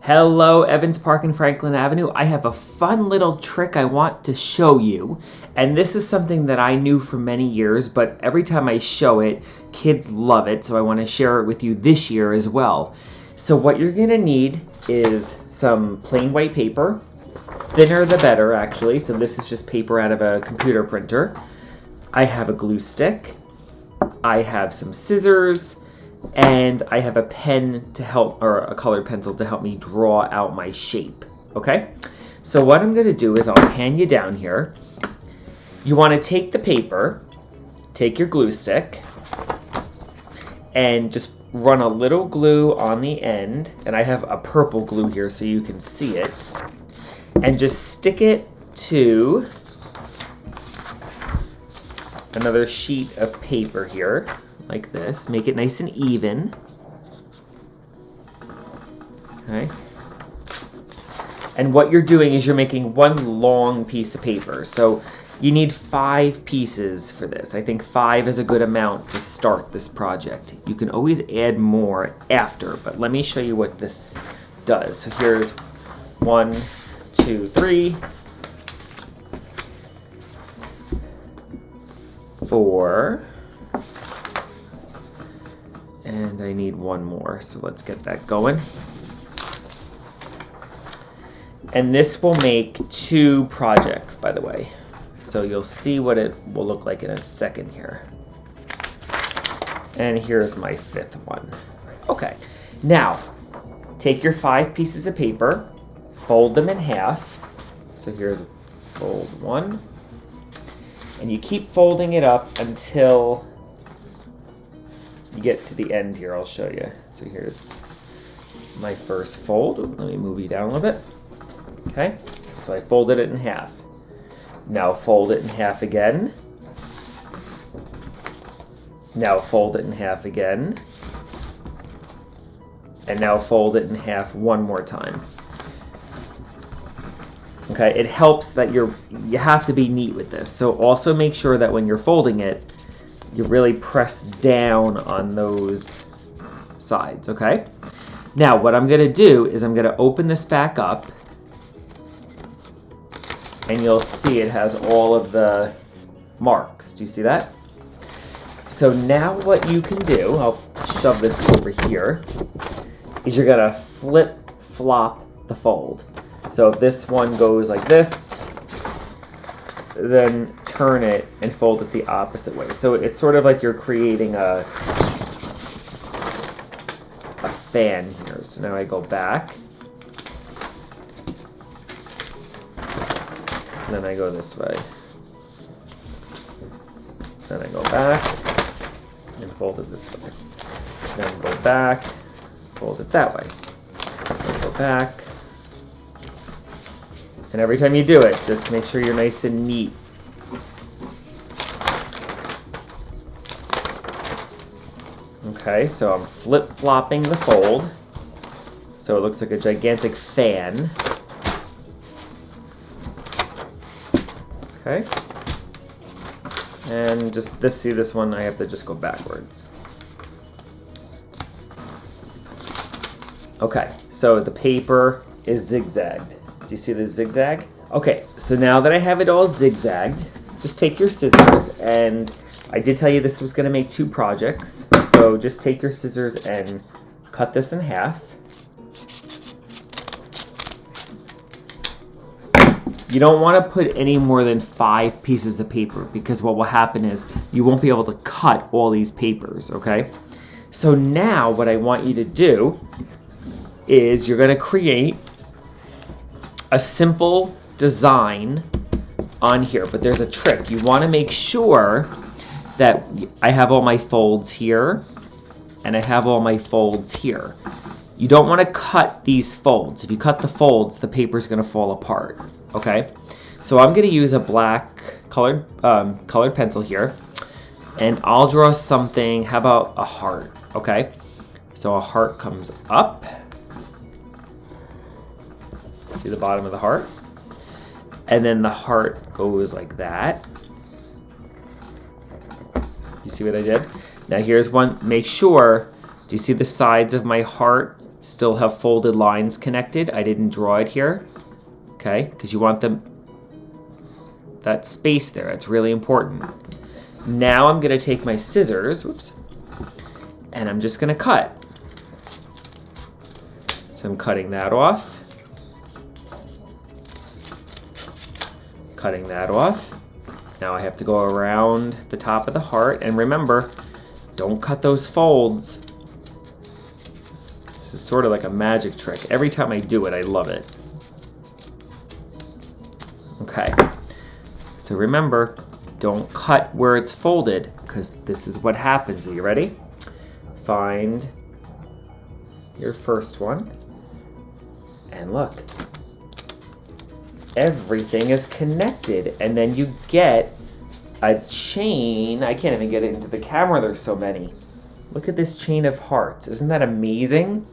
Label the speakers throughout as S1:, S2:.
S1: Hello, Evans Park and Franklin Avenue. I have a fun little trick I want to show you. And this is something that I knew for many years, but every time I show it, kids love it. So I want to share it with you this year as well. So what you're going to need is some plain white paper. Thinner the better, actually. So this is just paper out of a computer printer. I have a glue stick. I have some scissors. And I have a pen to help, or a colored pencil to help me draw out my shape, okay? So what I'm gonna do is I'll hand you down here. You wanna take the paper, take your glue stick, and just run a little glue on the end, and I have a purple glue here so you can see it, and just stick it to another sheet of paper here. Like this. Make it nice and even. Okay. And what you're doing is you're making one long piece of paper. So you need 5 pieces for this. I think 5 is a good amount to start this project. You can always add more after, but let me show you what this does. So here's 1, 2, 3, 4. And I need one more, so let's get that going. And this will make 2 projects, by the way. So you'll see what it will look like in a second here. And here's my 5th one. Okay, now take your 5 pieces of paper, fold them in half. So here's fold 1. And you keep folding it up until you get to the end here. I'll show you. So here's my first fold. Let me move you down a little bit. Okay, so I folded it in half. Now fold it in half again. Now fold it in half again. And now fold it in half one more time. Okay, it helps that you have to be neat with this. So also make sure that when you're folding it, you really press down on those sides, okay? Now, what I'm gonna do is I'm gonna open this back up, and you'll see it has all of the marks. Do you see that? So now what you can do, I'll shove this over here, is you're gonna flip-flop the fold. So if this one goes like this, then turn it and fold it the opposite way. So it's sort of like you're creating a fan here. So now I go back. And then I go this way. Then I go back and fold it this way. Then go back, fold it that way. Then go back. And every time you do it, just make sure you're nice and neat. Okay, so I'm flip-flopping the fold. So it looks like a gigantic fan. Okay. And just see this one, I have to just go backwards. Okay, so the paper is zigzagged. Do you see the zigzag? Okay, so now that I have it all zigzagged, just take your scissors, and I did tell you this was gonna make 2 projects. So just take your scissors and cut this in half. You don't want to put any more than 5 pieces of paper, because what will happen is you won't be able to cut all these papers, okay? So now what I want you to do is you're going to create a simple design on here, but there's a trick. You want to make sure that I have all my folds here and I have all my folds here. You don't want to cut these folds. If you cut the folds, the paper's going to fall apart, okay? So I'm going to use a black colored pencil here, and I'll draw something. How about a heart, okay? So a heart comes up. See the bottom of the heart? And then the heart goes like that. Do you see what I did? Now here's one. Make sure, do you see the sides of my heart Still have folded lines connected. I didn't draw it here, okay? Because you want that space there. It's really important. Now I'm gonna take my scissors, whoops, and I'm just gonna cut. So I'm cutting that off. Cutting that off. Now I have to go around the top of the heart, and remember, don't cut those folds. This is sort of like a magic trick. Every time I do it, I love it. Okay, so remember, don't cut where it's folded, because this is what happens. Are you ready? Find your first one, and look. Everything is connected, and then you get a chain. I can't even get it into the camera, there's so many. Look at this chain of hearts. Isn't that amazing?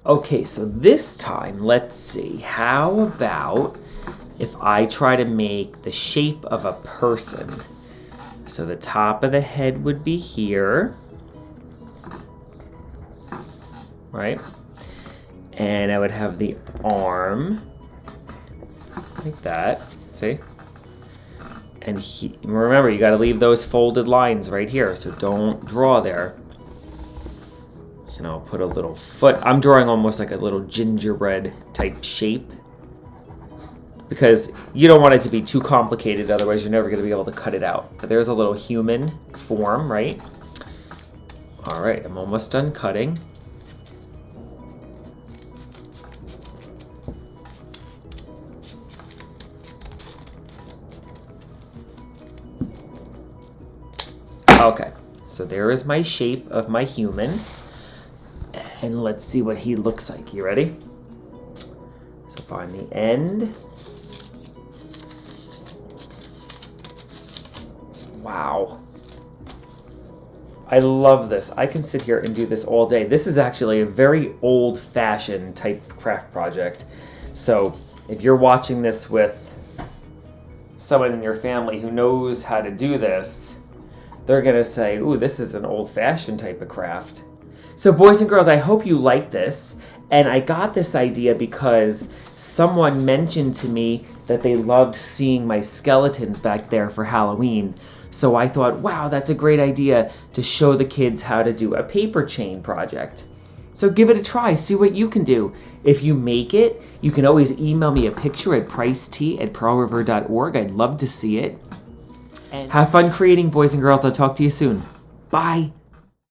S1: Okay, so this time, let's see. How about if I try to make the shape of a person? So the top of the head would be here, right? And I would have the arm like that, see? And remember, you got to leave those folded lines right here, so don't draw there. And I'll put a little foot. I'm drawing almost like a little gingerbread type shape, because you don't want it to be too complicated, otherwise you're never going to be able to cut it out. But there's a little human form, right? All right, I'm almost done cutting. Okay, so there is my shape of my human, and let's see what he looks like. You ready? So find the end. Wow. I love this. I can sit here and do this all day. This is actually a very old-fashioned type craft project. So if you're watching this with someone in your family who knows how to do this, they're gonna say, ooh, this is an old-fashioned type of craft. So boys and girls, I hope you like this. And I got this idea because someone mentioned to me that they loved seeing my skeletons back there for Halloween. So I thought, wow, that's a great idea to show the kids how to do a paper chain project. So give it a try, see what you can do. If you make it, you can always email me a picture at pricet@pearlriver.org. I'd love to see it. And have fun creating, boys and girls. I'll talk to you soon. Bye.